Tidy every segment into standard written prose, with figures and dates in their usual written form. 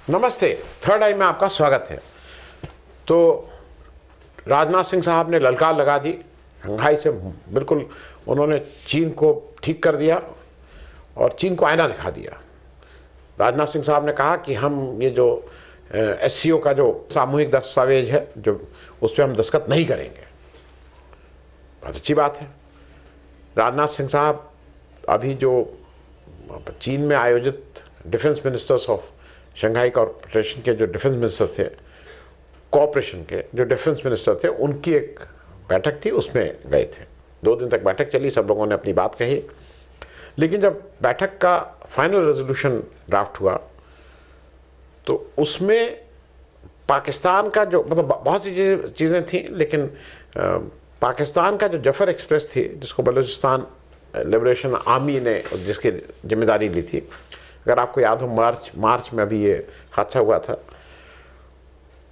नमस्ते। थर्ड आई में आपका स्वागत है। तो राजनाथ सिंह साहब ने ललकार लगा दी शंघाई से, बिल्कुल उन्होंने चीन को ठीक कर दिया और चीन को आईना दिखा दिया। राजनाथ सिंह साहब ने कहा कि हम ये जो एससीओ का जो सामूहिक दस्तावेज है जो उस पर हम दस्तखत नहीं करेंगे। बहुत अच्छी बात है। राजनाथ सिंह साहब अभी जो चीन में आयोजित defence ministers of Shanghai corporation के जो डिफेंस मिनिस्टर थे, कॉरपोरेशन के जो डिफेंस मिनिस्टर थे, उनकी एक बैठक थी, उसमें गए थे। 2 दिन तक बैठक चली, सब लोगों ने अपनी बात कही। लेकिन जब बैठक का फाइनल रेजोल्यूशन ड्राफ्ट हुआ तो उसमें पाकिस्तान का जो मतलब बहुत सी चीज़ें थी, लेकिन पाकिस्तान का जो जफर एक्सप्रेस थी जिसको बलूचिस्तान लिबरेशन आर्मी ने जिसकी जिम्मेदारी ली थी, अगर आपको याद हो मार्च में अभी ये हादसा हुआ था,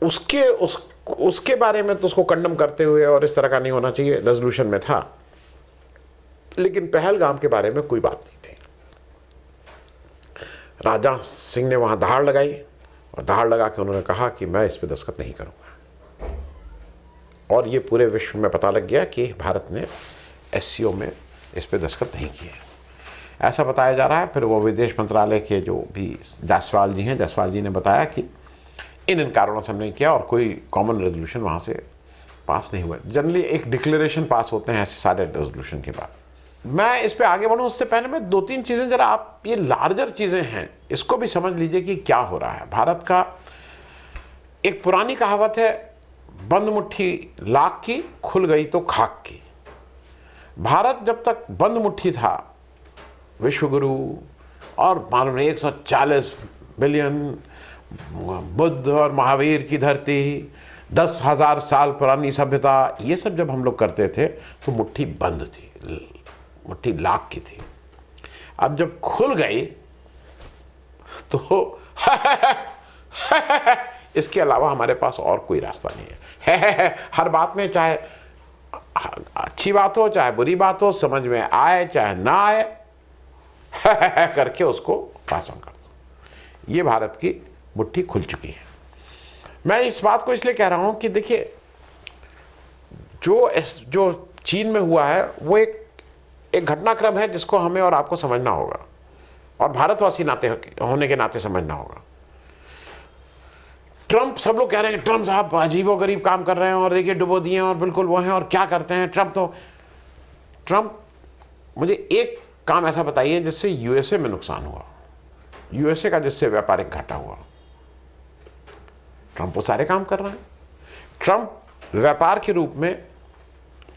उसके बारे में तो उसको कंडम करते हुए और इस तरह का नहीं होना चाहिए रेजोल्यूशन में था, लेकिन पहलगाम के बारे में कोई बात नहीं थी। राजनाथ सिंह ने वहाँ दहाड़ लगाई और दहाड़ लगा के उन्होंने कहा कि मैं इस पर दस्तखत नहीं करूँगा। और ये पूरे विश्व में पता लग गया कि भारत ने एससीओ में इस पर दस्तखत नहीं किए, ऐसा बताया जा रहा है। फिर वो विदेश मंत्रालय के जो भी जायसवाल जी हैं, जायसवाल जी ने बताया कि इन कारणों से हमने नहीं किया और कोई कॉमन रेजोल्यूशन वहाँ से पास नहीं हुआ। जनरली एक डिक्लेरेशन पास होते हैं ऐसे सारे रेजोल्यूशन के बाद। मैं इस पे आगे बढ़ूँ उससे पहले मैं 2-3 चीज़ें ज़रा आप ये लार्जर चीज़ें हैं इसको भी समझ लीजिए कि क्या हो रहा है। भारत का एक पुरानी कहावत है, बंद मुट्ठी लाख की, खुल गई तो खाक की। भारत जब तक बंद मुट्ठी था, विश्वगुरु और मालूम 140 बिलियन बुद्ध और महावीर की धरती, 10,000 साल पुरानी सभ्यता, ये सब जब हम लोग करते थे तो मुट्ठी बंद थी, मुट्ठी लाख की थी। अब जब खुल गई तो इसके अलावा हमारे पास और कोई रास्ता नहीं है। हर बात में, चाहे अच्छी बात हो चाहे बुरी बात हो, समझ में आए चाहे ना आए, करके उसको पास ऑन कर दो। ये भारत की मुट्ठी खुल चुकी है। मैं इस बात को इसलिए कह रहा हूं कि देखिए जो चीन में हुआ है वो एक घटनाक्रम है जिसको हमें और आपको समझना होगा और भारतवासी होने के नाते समझना होगा। ट्रंप, सब लोग कह रहे हैं ट्रंप साहब अजीबोगरीब काम कर रहे हैं और देखिए डुबो दिए और बिल्कुल वो हैं और क्या करते हैं ट्रंप। मुझे एक काम ऐसा बताइए जिससे यूएसए में नुकसान हुआ, यूएसए का जिससे व्यापारिक घाटा हुआ। ट्रंप वो सारे काम कर रहे हैं। ट्रंप व्यापार के रूप में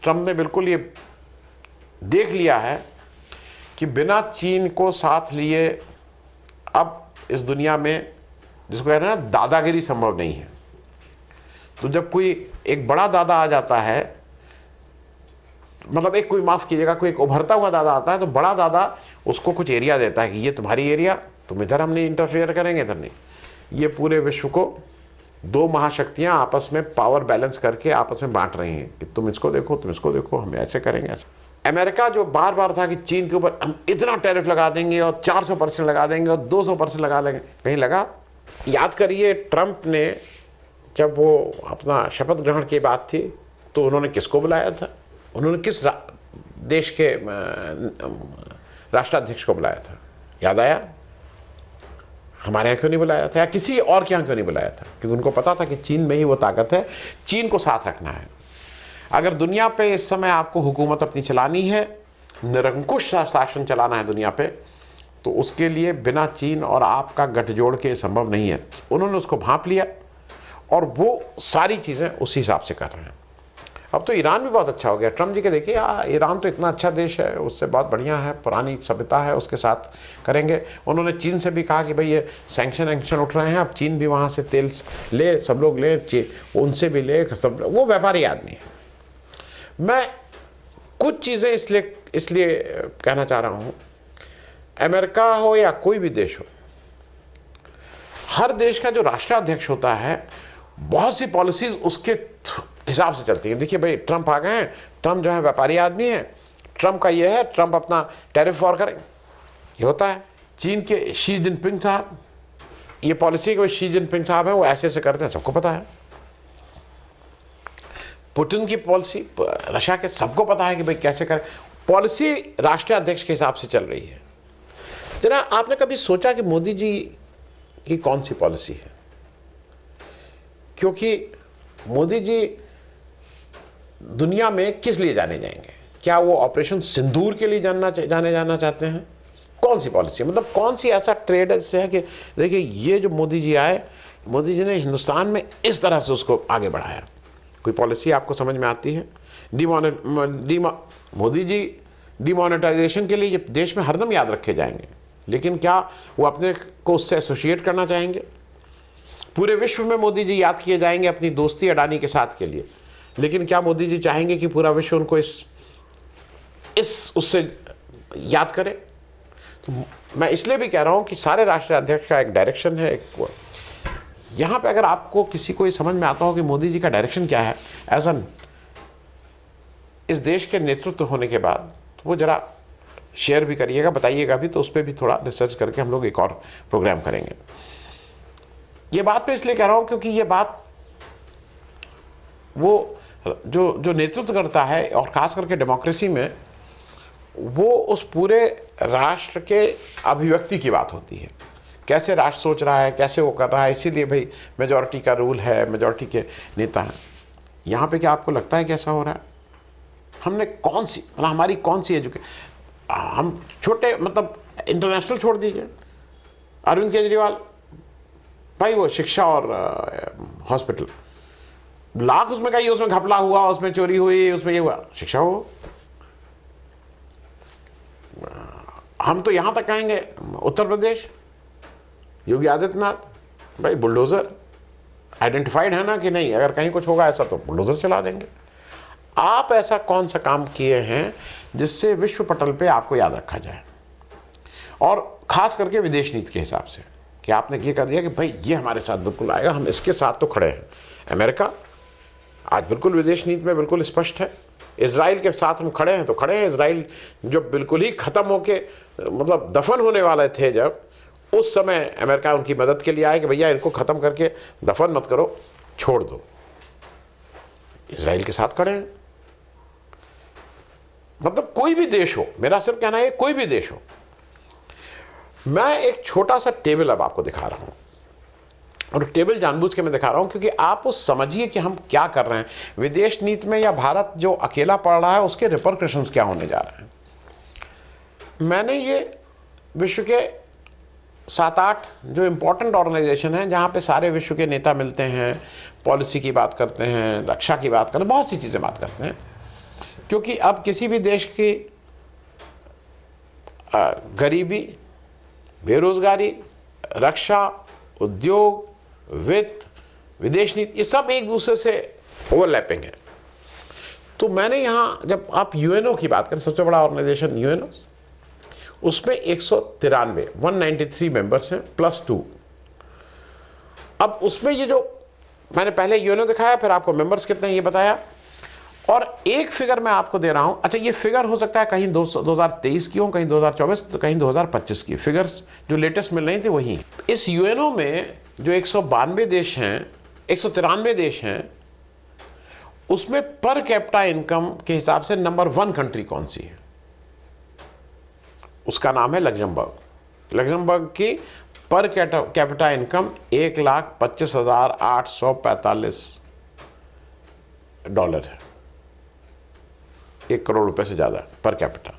ट्रंप ने बिल्कुल ये देख लिया है कि बिना चीन को साथ लिए अब इस दुनिया में, जिसको कह रहे हैं ना, दादागिरी संभव नहीं है। तो जब कोई एक बड़ा दादा आ जाता है, मतलब एक कोई माफ़ कीजिएगा, कोई एक उभरता हुआ दादा आता है तो बड़ा दादा उसको कुछ एरिया देता है कि ये तुम्हारी एरिया, तुम इधर हम नहीं इंटरफेयर करेंगे, इधर नहीं। ये पूरे विश्व को 2 महाशक्तियां आपस में पावर बैलेंस करके आपस में बांट रही हैं कि तुम इसको देखो, तुम इसको देखो, हम ऐसे करेंगे ऐसे। अमेरिका जो बार बार था कि चीन के ऊपर हम इतना टैरिफ लगा देंगे और 400% लगा देंगे और 200% लगा देंगे, कहीं लगा? याद करिए ट्रंप ने जब वो अपना शपथ ग्रहण की बात थी तो उन्होंने किसको बुलाया था? उन्होंने किस देश के राष्ट्राध्यक्ष को बुलाया था? याद आया? हमारे यहाँ क्यों नहीं बुलाया था या किसी और के यहाँ क्यों नहीं बुलाया था? क्योंकि उनको पता था कि चीन में ही वो ताकत है, चीन को साथ रखना है। अगर दुनिया पे इस समय आपको हुकूमत अपनी चलानी है, निरंकुश शासन चलाना है दुनिया पे, तो उसके लिए बिना चीन और आपका गठजोड़ के संभव नहीं है। उन्होंने उसको भांप लिया और वो सारी चीज़ें उसी हिसाब से कर रहे हैं। अब तो ईरान भी बहुत अच्छा हो गया। ट्रंप जी के देखिए, ईरान तो इतना अच्छा देश है, उससे बहुत बढ़िया है, पुरानी सभ्यता है, उसके साथ करेंगे। उन्होंने चीन से भी कहा कि भाई ये सैंक्शन उठ रहे हैं, अब चीन भी वहाँ से तेल ले, सब लोग ले, उनसे भी ले, सब। वो व्यापारी आदमी है। मैं कुछ चीज़ें इसलिए कहना चाह रहा हूँ, अमेरिका हो या कोई भी देश हो, हर देश का जो राष्ट्राध्यक्ष होता है बहुत सी पॉलिसीज उसके हिसाब से चलती है। देखिए भाई ट्रंप आ गए हैं, ट्रंप जो है व्यापारी आदमी है, ट्रंप का ये है, ट्रंप अपना टैरिफ वॉर करें, ये होता है। चीन के शी जिनपिंग साहब ये पॉलिसी के शी जिनपिंग साहब हैं वो ऐसे ऐसे करते हैं, सबको पता है। पुतिन की पॉलिसी रशिया के सबको पता है कि भाई कैसे करें। पॉलिसी राष्ट्रीय अध्यक्ष के हिसाब से चल रही है। जरा आपने कभी सोचा कि मोदी जी की कौन सी पॉलिसी है? क्योंकि मोदी जी दुनिया में किस लिए जाने जाएंगे? क्या वो ऑपरेशन सिंदूर के लिए जाने जाना चाहते हैं? कौन सी पॉलिसी, मतलब कौन सी ऐसा ट्रेड है कि देखिए ये जो मोदी जी आए, मोदी जी ने हिंदुस्तान में इस तरह से उसको आगे बढ़ाया। कोई पॉलिसी आपको समझ में आती है? मोदी जी डिमोनेटाइजेशन के लिए ये देश में हरदम याद रखे जाएंगे, लेकिन क्या वो अपने को उससे एसोसिएट करना चाहेंगे? पूरे विश्व में मोदी जी याद किए जाएंगे अपनी दोस्ती अडानी के साथ के लिए, लेकिन क्या मोदी जी चाहेंगे कि पूरा विश्व उनको इस उससे याद करे? तो मैं इसलिए भी कह रहा हूं कि सारे राष्ट्रीय अध्यक्ष का एक डायरेक्शन है। एक यहां पे अगर आपको किसी को ये समझ में आता हो कि मोदी जी का डायरेक्शन क्या है एज एन इस देश के नेतृत्व होने के बाद, तो वो जरा शेयर भी करिएगा, बताइएगा भी, तो उस पर भी थोड़ा रिसर्च करके हम लोग एक और प्रोग्राम करेंगे। ये बात मैं इसलिए कह रहा हूं क्योंकि ये बात वो जो नेतृत्व करता है, और खास करके डेमोक्रेसी में, वो उस पूरे राष्ट्र के अभिव्यक्ति की बात होती है। कैसे राष्ट्र सोच रहा है, कैसे वो कर रहा है। इसीलिए भाई मेजॉरिटी का रूल है, मेजॉरिटी के नेता हैं। यहाँ पे क्या आपको लगता है कि ऐसा हो रहा है? हमने कौन सी, मतलब हमारी कौन सी हम छोटे, मतलब इंटरनेशनल छोड़ दीजिए, अरविंद केजरीवाल भाई वो शिक्षा और हॉस्पिटल, लाख उसमें कही, उसमें घपला हुआ, उसमें चोरी हुई, उसमें ये हुआ, शिक्षा हो। हम तो यहां तक कहेंगे उत्तर प्रदेश, योगी आदित्यनाथ भाई बुलडोजर आइडेंटिफाइड है ना कि नहीं, अगर कहीं कुछ होगा ऐसा तो बुलडोजर चला देंगे। आप ऐसा कौन सा काम किए हैं जिससे विश्व पटल पे आपको याद रखा जाए, और खास करके विदेश नीति के हिसाब से, कि आपने ये कर दिया कि भाई ये हमारे साथ बिल्कुल आएगा, हम इसके साथ तो खड़े हैं। अमेरिका आज बिल्कुल विदेश नीति में बिल्कुल स्पष्ट है। इजराइल के साथ हम खड़े हैं तो खड़े हैं। इजराइल जो बिल्कुल ही खत्म होके, मतलब दफन होने वाले थे, जब उस समय अमेरिका उनकी मदद के लिए आए कि भैया इनको खत्म करके दफन मत करो, छोड़ दो। इजराइल के साथ खड़े हैं। मतलब कोई भी देश हो, मेरा सिर्फ कहना है कोई भी देश हो। मैं एक छोटा सा टेबल अब आपको दिखा रहा हूं, और टेबल जानबूझ के मैं दिखा रहा हूं क्योंकि आप उस समझिए कि हम क्या कर रहे हैं विदेश नीति में, या भारत जो अकेला पड़ रहा है उसके रिपरकशंस क्या होने जा रहे हैं। मैंने ये विश्व के 7-8 जो इम्पोर्टेंट ऑर्गेनाइजेशन हैं, जहाँ पे सारे विश्व के नेता मिलते हैं, पॉलिसी की बात करते हैं, रक्षा की बात करते हैं, बहुत सी चीज़ें बात करते हैं, क्योंकि अब किसी भी देश की गरीबी, बेरोजगारी, रक्षा, उद्योग, वित्त, विदेश नीति, ये सब एक दूसरे से ओवरलैपिंग है। तो मैंने यहाँ, जब आप यूएनओ की बात करें, सबसे बड़ा ऑर्गेनाइजेशन यूएनओ, उसमें 193 मेंबर्स हैं +2। अब उसमें ये जो मैंने पहले यूएनओ दिखाया, फिर आपको मेंबर्स कितने हैं ये बताया, और एक फिगर मैं आपको दे रहा हूं। अच्छा, ये फिगर हो सकता है कहीं 2023 की हो, कहीं 2024, कहीं 2025 की। फिगर्स जो लेटेस्ट मिल रही थी वही। इस यूएनओ में जो 192 देश हैं, 193 देश हैं, उसमें पर कैपिटा इनकम के हिसाब से नंबर 1 कंट्री कौन सी है? उसका नाम है लग्जमबर्ग। लग्जमबर्ग की पर कैपिटा इनकम $1,25,845 है, 1 करोड़ रुपए से ज्यादा पर कैपिटा।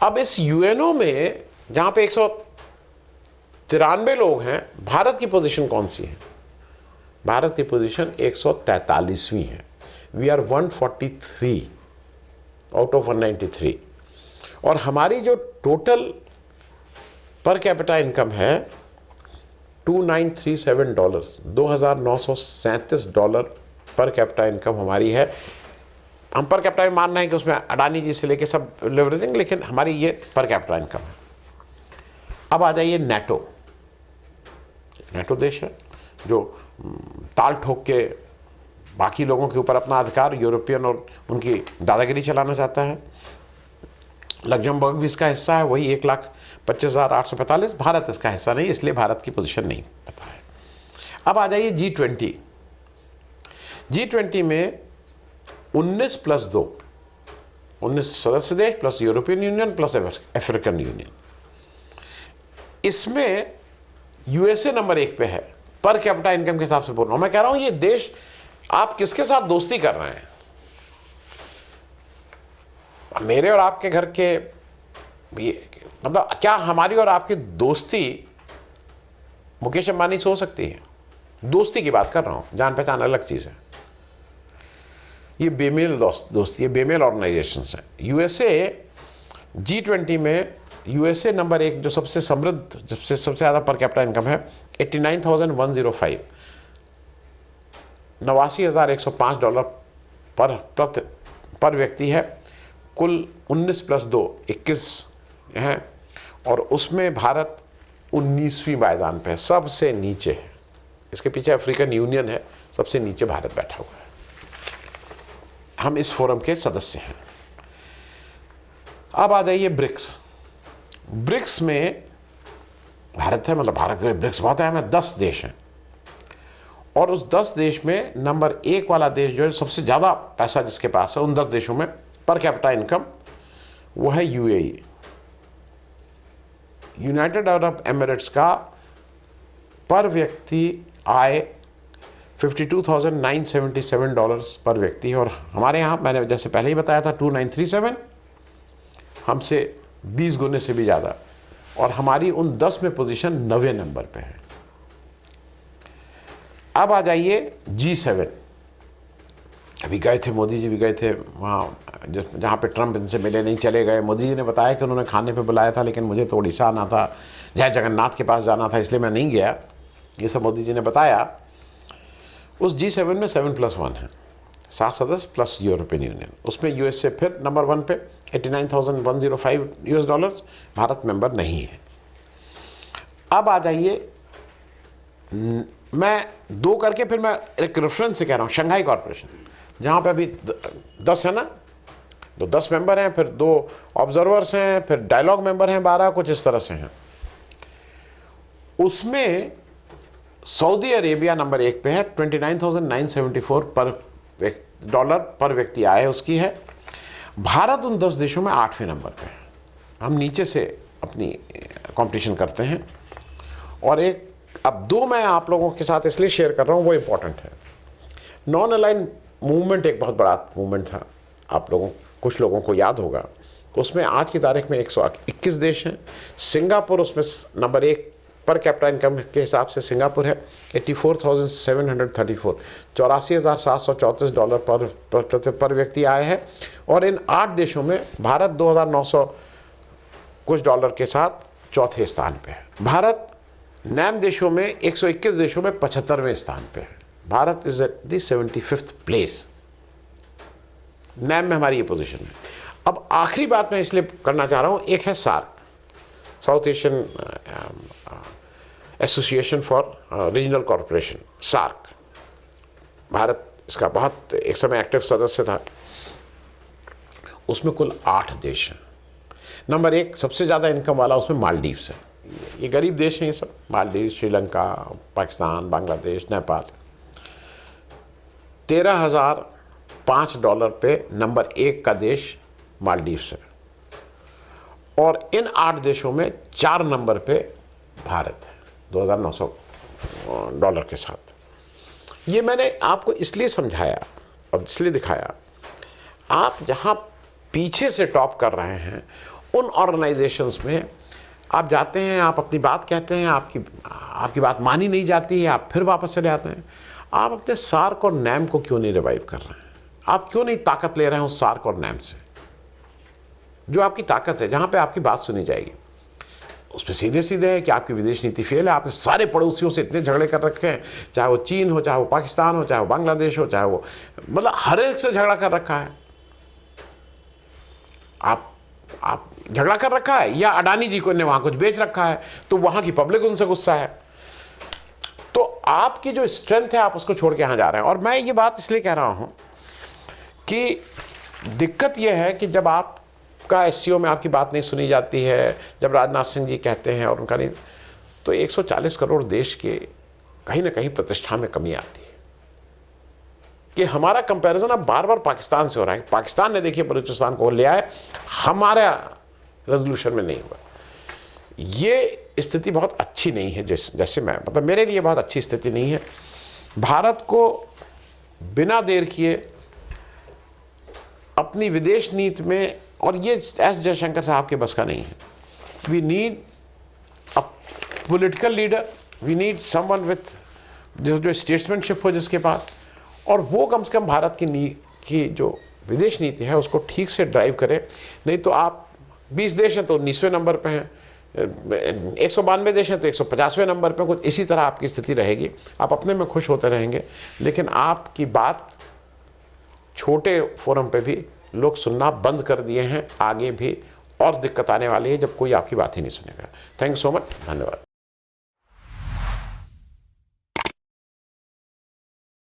अब इस यूएनओ में जहां पे 193 लोग हैं, भारत की पोजीशन कौन सी है? भारत की पोजीशन 143वीं है। वी आर 143 आउट ऑफ 193, और हमारी जो टोटल पर कैपिटा इनकम है $2937, $2,937 पर कैपिटा इनकम हमारी है। हम पर कैपिटा में मानना है कि उसमें अडानी जी से लेके सब लेवरेजिंग, लेकिन हमारी ये पर कैपिटा इनकम है। अब आ जाइए नेटो। नेटो देश है जो ताल ठोक के बाकी लोगों के ऊपर अपना अधिकार, यूरोपियन और उनकी दादागिरी चलाना चाहता है। लग्जमबर्ग भी इसका हिस्सा है, वही 1 लाख 25,845, भारत इसका हिस्सा नहीं, इसलिए भारत की पोजीशन नहीं पता है। अब आ जाइए G20। G20 में 19 + 2, 19 सदस्य देश plus European union plus African union. इसमें यूएसए नंबर 1 पे है, पर कैपिटा इनकम के हिसाब से बोल रहा हूं। मैं कह रहा हूं ये देश, आप किसके साथ दोस्ती कर रहे हैं? मेरे और आपके घर के, मतलब क्या हमारी और आपकी दोस्ती मुकेश अंबानी से हो सकती है? दोस्ती की बात कर रहा हूं, जान पहचान अलग चीज है। ये बेमेल दोस्ती, ये बेमेल ऑर्गेनाइजेशंस हैं। यूएसए G20 में यूएसए नंबर 1, जो सबसे समृद्ध, सबसे ज़्यादा पर कैपिटा इनकम है, 89,105, $89,105 पर व्यक्ति है। कुल 19 + 2 21 हैं, और उसमें भारत 19वीं पायदान पे है, सबसे नीचे है। इसके पीछे अफ्रीकन यूनियन है, सबसे नीचे भारत बैठा हुआ है। हम इस फोरम के सदस्य हैं। अब आ जाइए ब्रिक्स। ब्रिक्स में भारत है, मतलब भारत में ब्रिक्स बहुत अहम है, 10 देश हैं, और उस 10 देश में नंबर 1 वाला देश जो है, सबसे ज़्यादा पैसा जिसके पास है उन 10 देशों में पर कैपिटा इनकम, वो है यूएई। यूनाइटेड अरब एमिरेट्स का पर व्यक्ति आय $52,977 पर व्यक्ति है, और हमारे यहाँ मैंने जैसे पहले ही बताया था 2937, हमसे 20 गुने से भी ज़्यादा, और हमारी उन 10 में पोजीशन 90 नंबर पे है। अब आ जाइए G7। अभी गए थे, मोदी जी भी गए थे वहाँ, जहाँ पे ट्रंप इनसे मिले नहीं, चले गए। मोदी जी ने बताया कि उन्होंने खाने पे बुलाया था, लेकिन मुझे तो उड़ीसा आना था, जय जगन्नाथ के पास जाना था, इसलिए मैं नहीं गया। ये सब मोदी जी ने बताया। उस G7 में 7+1 है, 7 सदस्य प्लस यूरोपियन यूनियन। उसमें यूएसए फिर नंबर 1 पे, $89,105, भारत मेंबर नहीं है। अब आ जाइए, मैं 2 करके फिर मैं एक रेफरेंस से कह रहा हूँ, शंघाई कॉर्पोरेशन, जहाँ पे अभी 10 है ना, तो 10 मेंबर हैं, फिर 2 ऑब्जर्वर्स हैं, फिर डायलॉग मेंबर हैं 12, कुछ इस तरह से हैं। उसमें सऊदी अरेबिया नंबर 1 पे है, $29,974 पर व्यक्ति आय उसकी है। भारत उन 10 देशों में 8वें नंबर पे है। हम नीचे से अपनी कंपटीशन करते हैं। और एक, अब 2 मैं आप लोगों के साथ इसलिए शेयर कर रहा हूँ, वो इंपॉर्टेंट है। नॉन अलाइन मूवमेंट एक बहुत बड़ा मूवमेंट था, आप लोगों, कुछ लोगों को याद होगा। उसमें आज की तारीख में 121 देश हैं। सिंगापुर उसमें नंबर 1 पर कैपिटा इनकम के हिसाब से सिंगापुर है, 84,734, $84,734 पर व्यक्ति आए हैं। और इन 8 देशों में भारत 2,900 कुछ डॉलर के साथ चौथे स्थान पे है। भारत नैम देशों में 121 देशों में 75वें स्थान पे है। Bharat is at the 75th place. नैम में हमारी ये पोजीशन है। अब आखिरी बात मैं इसलिए करना चाह रहा हूँ, एक है SAARC, South Asian Association for Regional corporation, SAARC. Bharat इसका बहुत एक समय एक्टिव सदस्य था। उसमें कुल 8 देश हैं। नंबर 1 सबसे ज़्यादा इनकम वाला उसमें मालदीव्स है। ये गरीब देश हैं ये सब, मालदीव, श्रीलंका, पाकिस्तान, बांग्लादेश, नेपाल। $13,005 पे नंबर 1 का देश मालदीव्स है। और इन 8 देशों में 4 नंबर पे भारत है, $2,900 के साथ। ये मैंने आपको इसलिए समझाया और इसलिए दिखाया, आप जहाँ पीछे से टॉप कर रहे हैं उन ऑर्गेनाइजेशंस में आप जाते हैं, आप अपनी बात कहते हैं, आपकी बात मानी नहीं जाती है, आप फिर वापस चले आते हैं। आप अपने सार्क और नैम को क्यों नहीं रिवाइव कर रहे हैं? आप क्यों नहीं ताकत ले रहे हैं उस सार्क और नैम से, जो आपकी ताकत है, जहाँ पे आपकी बात सुनी जाएगी? उस पर सीधे सीधे है कि आपकी विदेश नीति फेल है। आपने सारे पड़ोसियों से इतने झगड़े कर रखे हैं, चाहे वो चीन हो, चाहे वो पाकिस्तान हो, चाहे वो बांग्लादेश हो, चाहे वो, मतलब हर एक से झगड़ा कर रखा है। आप झगड़ा कर रखा है, या अडानी जी को ने वहां कुछ बेच रखा है तो वहां की पब्लिक उनसे गुस्सा है। तो आपकी जो स्ट्रेंथ है आप उसको छोड़ के यहां जा रहे हैं। और मैं ये बात इसलिए कह रहा हूं कि दिक्कत यह है कि जब आप का SCO में आपकी बात नहीं सुनी जाती है, जब राजनाथ सिंह जी कहते हैं और उनका नहीं, तो 140 करोड़ देश के कहीं ना कहीं प्रतिष्ठा में कमी आती है कि हमारा कंपैरिजन अब बार बार पाकिस्तान से हो रहा है। पाकिस्तान ने देखिए बलूचिस्तान को लिया है, हमारा रेजोल्यूशन में नहीं हुआ। ये स्थिति बहुत अच्छी नहीं है, जैसे मैं मतलब मेरे लिए बहुत अच्छी स्थिति नहीं है। भारत को बिना देर किए अपनी विदेश नीति में, और ये एस जयशंकर साहब के बस का नहीं है, we need a political leader, we need someone with जो स्टेट्समैनशिप हो जिसके पास, और वो कम से कम भारत की जो विदेश नीति है उसको ठीक से ड्राइव करे। नहीं तो आप 20 देश हैं तो 19वें नंबर पे हैं, 192 देश हैं तो 150वें नंबर पे, कुछ इसी तरह आपकी स्थिति रहेगी। आप अपने में खुश होते रहेंगे, लेकिन आपकी बात छोटे फोरम पे भी लोग सुनना बंद कर दिए हैं। आगे भी और दिक्कत आने वाली है जब कोई आपकी बात ही नहीं सुनेगा। थैंक यू सो मच, धन्यवाद।